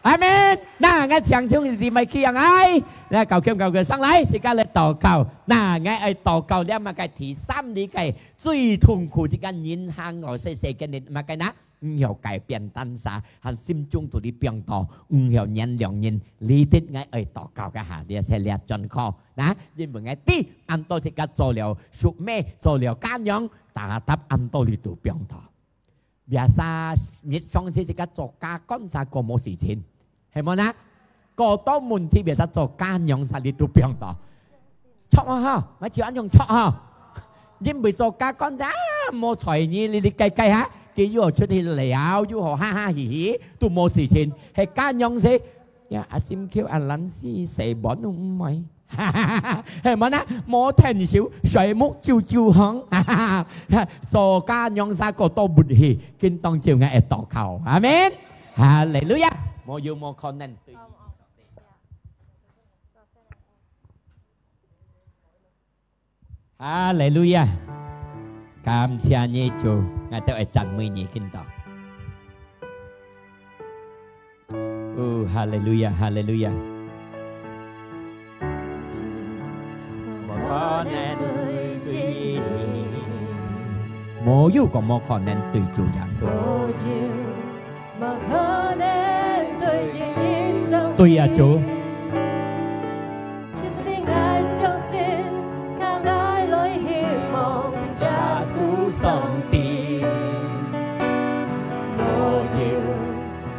阿們，嗱，我長長是咪去樣愛？嗱，cầu佢上來，是個嚟禱告。嗱，我愛禱告咧，嘛個第三呢個最痛苦嘅人行我世嘅你嘛個呢？唔曉改變當下，喺心中度啲變動，唔曉人兩人，呢啲我愛禱告嘅下，呢些列準確，嗱，因為我啲按多隻個做了屬咩，做了奸樣，打答按多呢度變動。biasa，日常時隻個做家幹啥個冇事情，係咪呢？個多問題biasa做奸樣啥呢度變動，錯啊！我只按用錯啊！因為做家幹啥冇財你計下。佢要出去聊，要學哈哈嘻嘻，都冇事情，係奸樣死。呀，阿閃 Q 阿撚絲射本都唔係，係咪呢？冇聽少，水木照照響，傻奸樣啥個多悶氣，見當照嘅禱告，阿們，哈利路亞，冇要冇可能。哈利路亞。cảm謝你主，我哋會讚美你見到。Hallelujah, Hallelujah. Một khó nên tùy nhiên, mỗi yêu còn một khó nên tùy chủ Giêsu. Tùy à Chúa. Song tiên một chiều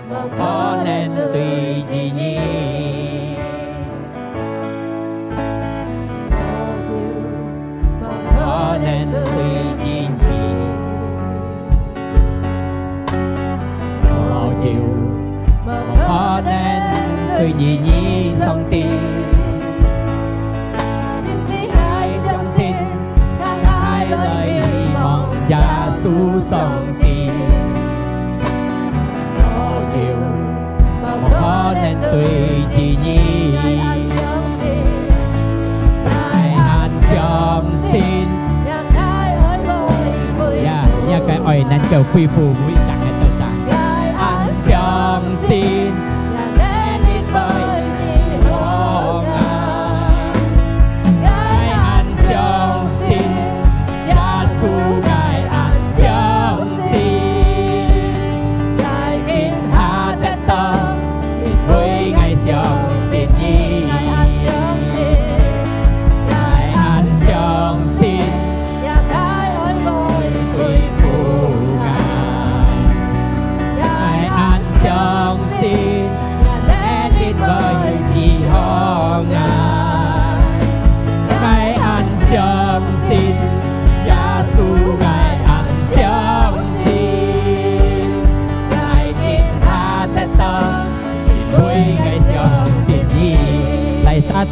một khó nên tùy gì nhỉ một khó nên tùy gì nhỉ một chiều một khó nên tùy gì nhỉ song tiên Giêsu song tiên một chiều một khó nên tùy chỉ nhi ngài an trong xin nhà cái ỏi nên cầu phi phù mũi cẳng cái tờ sáng an trong xin nên đi bơi hồ ngài an trong xin Giêsu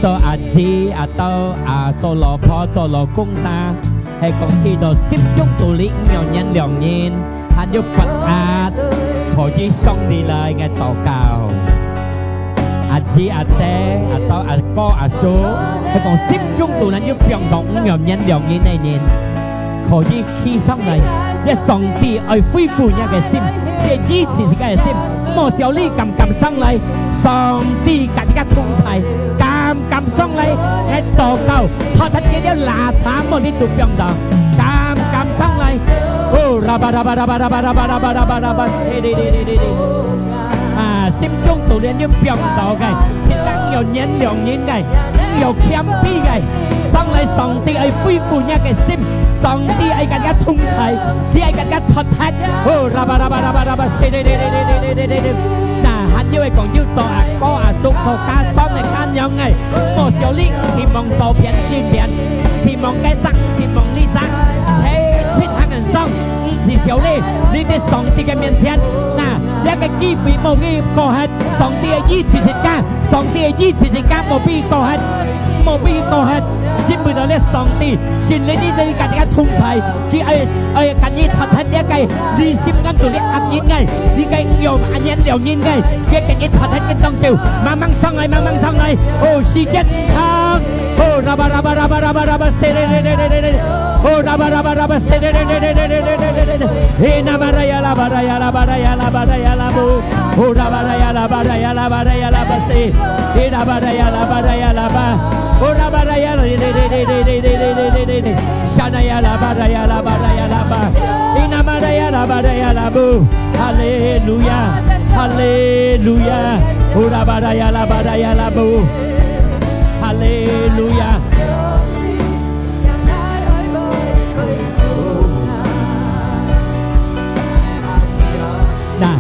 cho chị atau cho老婆做老公啥，係講知道心中道理有人良人，還要不壓，可以送你來嘅禱告。阿姊阿姐atau阿哥阿叔，係講心中道理要變動有人良人嘅人，可以起上嚟，一上帝愛恢復一個心，嘅醫治自己嘅心，冇小力咁上嚟，上帝自己同在。cầm xong lấy cái tổ cầu họ thật kia đeo là sáng một đi tụt 병 đó cầm xong lấy sim chung tụi đến như 병 đó cái xin tăng nhiều nhẫn lượng nhẫn cái nhiều khiêm bi cái xong lấy xong thì ai phi phu nha cái sim xong thì ai cả thung thầy thì ai cả thật hết因為講要做阿哥阿叔做家裝嚟間樣嘅，我小力希望做片轉片，希望嘅生，希望呢生，切黑人生，唔是小力，你哋上帝嘅面前，嗱，一個機會冇呢個係上帝嘅醫治時間，上帝嘅醫治時間冇必個係，冇必個係，因為到咧上帝，先你呢啲家己通齊，佢近於ทัดทัด呢個，你心間度你壓緊嘅，你嘅用壓緊兩緊嘅。cái thật hết cái trong chiều mang sang này ô si kết thang ô raba se ô raba se he na baraya la bu ô baraya la ba se he na baraya la ba ô baraya shana ya la baraya la ba he na baraya la bu hallelujah Hallelujah. Ora baraya la bu. Hallelujah. Nè,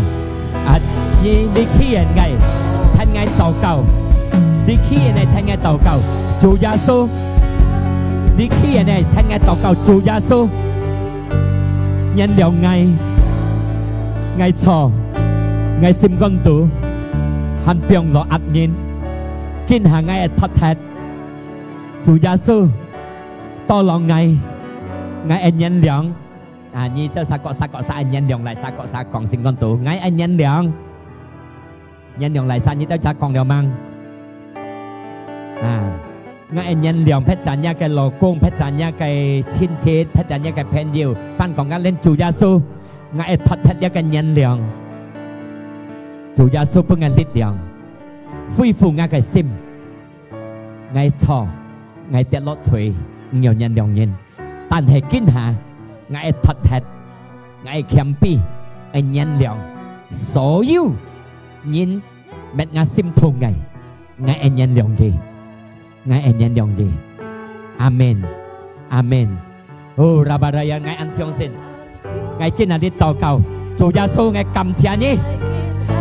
đi khi ngày thanh ngày tàu cầu. Đi khi này thanh ngày tàu cầu. Chúa Giêsu. Đi khi này thanh ngày tàu cầu Chúa Giêsu. Nhân liệu ngày trò ngày sim con tủ hành 병 lo ắt nhìn kinh hàng ngày thật thật Chúa Giêsu to lòng ngày anh nhân lượng như tao sa cọ anh nhân lượng lại sa còn sim con tủ ngày anh nhân lượng lại sa như tao sa còn điều mang ngày anh nhân lượng phép trả nha cái lò cung phép trả nha cái xin chết phép trả nha cái pen nhiều phan còn ngắt lên Chúa Giêsu ngày thật thật nha cái nhân lượng 主耶穌俾我力量，恢復我嘅心，我錯，我跌落水，唔有人良人，但係今下我突破，我謙卑，我原諒所有人met我心痛嘅，我原諒佢，我原諒佢，阿門，阿門。哦，拉巴拉呀，我相信，我今日啲禱告，主耶穌，我感謝你。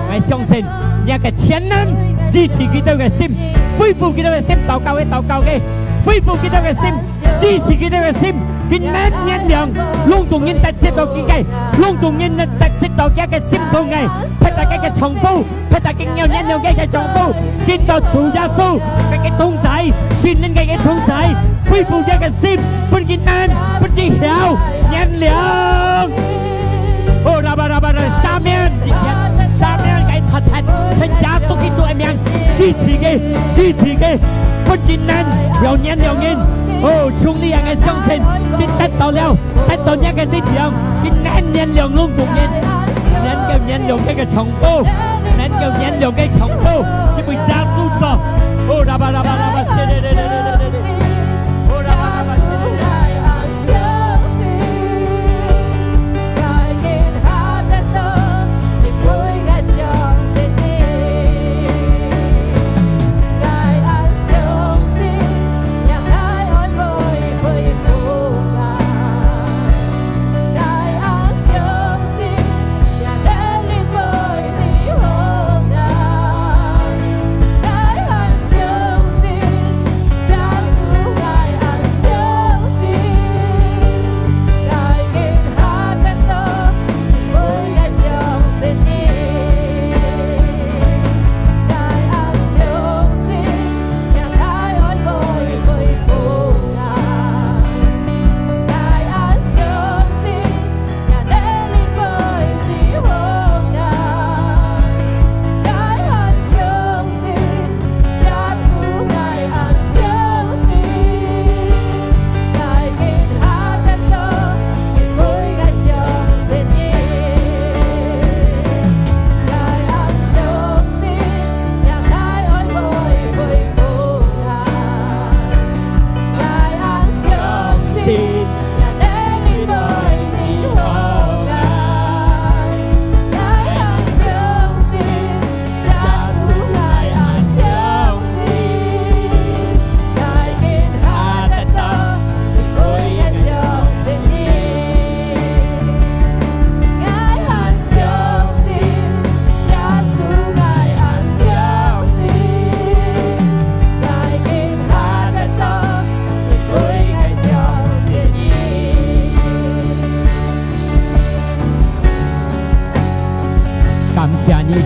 我相信一個全能支持基督嘅心，恢復基督嘅心，禱告嘅，恢復基督嘅心，支持基督嘅心，佢能原諒，隆重人得識到自己，隆重人得識到一個心痛嘅，佢大家嘅重複，佢大家要原諒嘅重複，見到主耶穌嘅同在，聖靈嘅同在，恢復一個心，不見難，不見曉，原諒。哦，拉巴，下面。下面嘅突破，係加速基督嘅名，支持嘅，不見難，有原諒人。哦，從呢樣嘅相信，佢得到了，得到一個力量，佢能原諒隆重人，能夠原諒一個重複，能夠原諒嘅重複，佢會加速咗。哦，拉巴，哦，拉巴，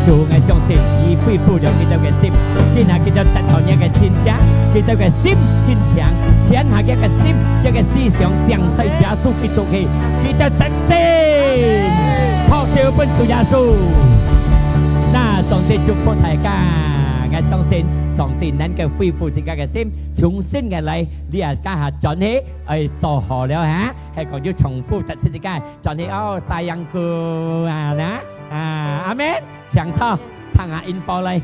主，我相信已恢復了基督嘅心，今日基督得到一個新家，基督嘅心堅強，前下一個心，一個思想將在耶穌基督去，基督得勝，靠著本主耶穌。那上帝祝福大家，我相信上帝能夠恢復自己嘅心，重新嘅嚟，你啊家下轉起，做好了嚇，係講要重複特色自己，轉起哦sayangku啊啦，阿門。搶錯，睇下 info 嚟。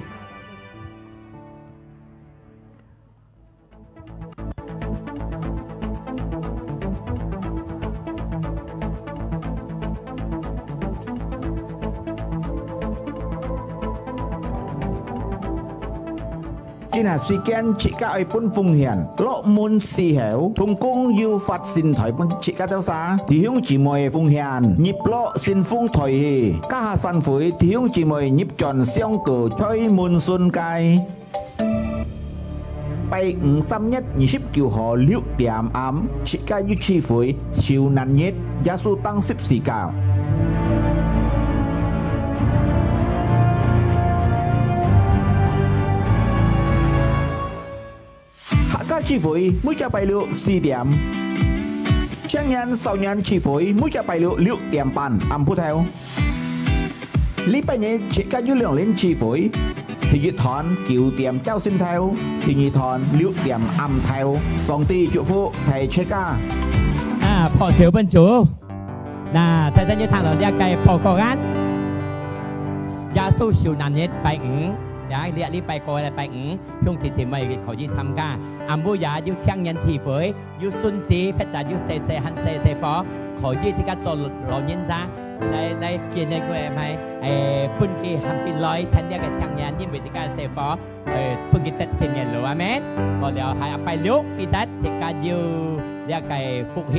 今日時間設計一本奉獻，落門時候，同工要發善台本設計到啥？弟兄姊妹奉獻，業落善風台氣，家下散會弟兄姊妹業盡相度，開門順街。8月31-29號6點暗，設計於區會，潮南日，耶穌當十字架。聚會每個拜六4點，青年少年聚會每個拜六6點半暗鋪頭。禮拜日設計於兩年聚會，體育堂9點交先頭，體育堂6點暗頭。上帝祝福大家。พอเสียวบรรจุน่าแต่จะยืดทางเราเรียกไก่ปอกกัน耶穌受難日拜五。列禮拜過禮拜五，兄弟姐妹可以參加。阿妹也要青年聚會，要孫子，或者要細細喊細細課，可以即刻做老人家嚟見你個係本地含邊來睇呢個青年，因為即刻細課本地得成年咯，阿們。個了係阿拜六記得即刻要呢個復興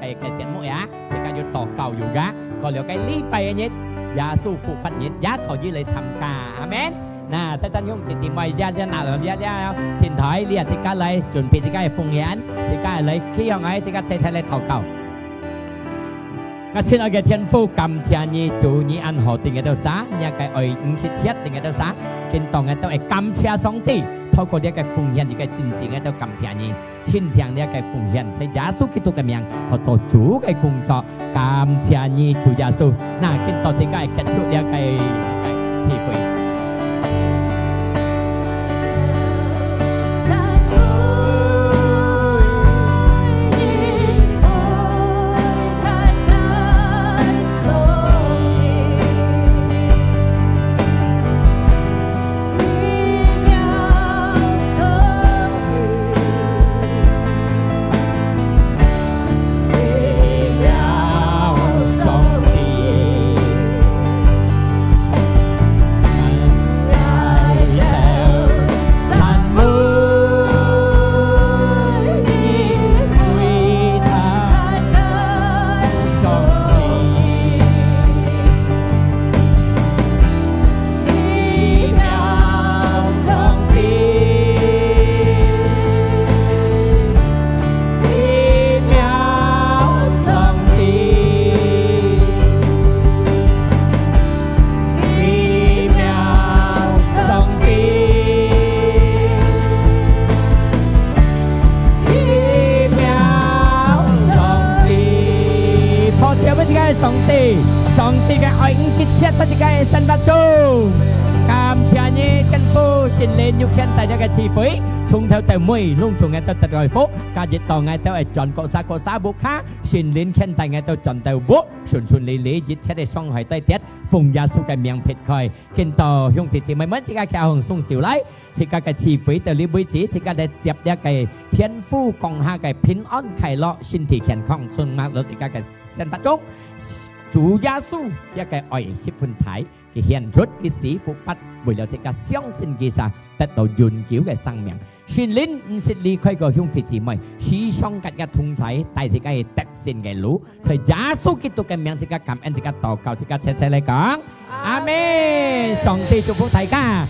嘅節目呀，即刻要禱告อยู่噶。個了嘅禮拜日，耶穌復活日也可以嚟參加，阿們。嗱，ท่าน兄弟姊妹，一拿了先台，你即刻嚟準備即刻嘅奉獻，即刻嚟起向我，即刻齊齊嚟禱告。我親愛嘅天父，感謝你，主你安好定嘅到啥？你嘅愛57定嘅到啥？見到嘅都係感謝上帝，透過呢個奉獻，呢個真正嘅都感謝你，親將呢個奉獻在耶穌基督嘅名去做主嘅工作，感謝你主耶穌。嗱，見到即刻係結束呢個聚會。上帝嘅愛57不只係神物中，感謝你跟父神靈要看大家嘅智慧，從頭到尾隆重嘅都得愛福，假日當嘅都係轉國沙บุ卡，神靈看大嘅都轉到บุ順順利利，一切嘅傷害都跌，奉耶穌嘅名撇開，見到兄弟姊妹們，即刻靠紅送小禮，即刻嘅智慧到呢輩子，即刻嚟接一個天父降下嘅平安快樂，身體健康，順脈落即刻嘅神法中。主耶穌一個愛10分體嘅獻出嘅死復活，為了這個相信嘅神得到永久嘅生命。神靈唔是離開個兄弟姊妹，時常跟嘅同在，帶這個係得勝嘅路。在耶穌基督嘅名，這個感恩，這個禱告，這個切切嚟講，阿門。上帝祝福大家。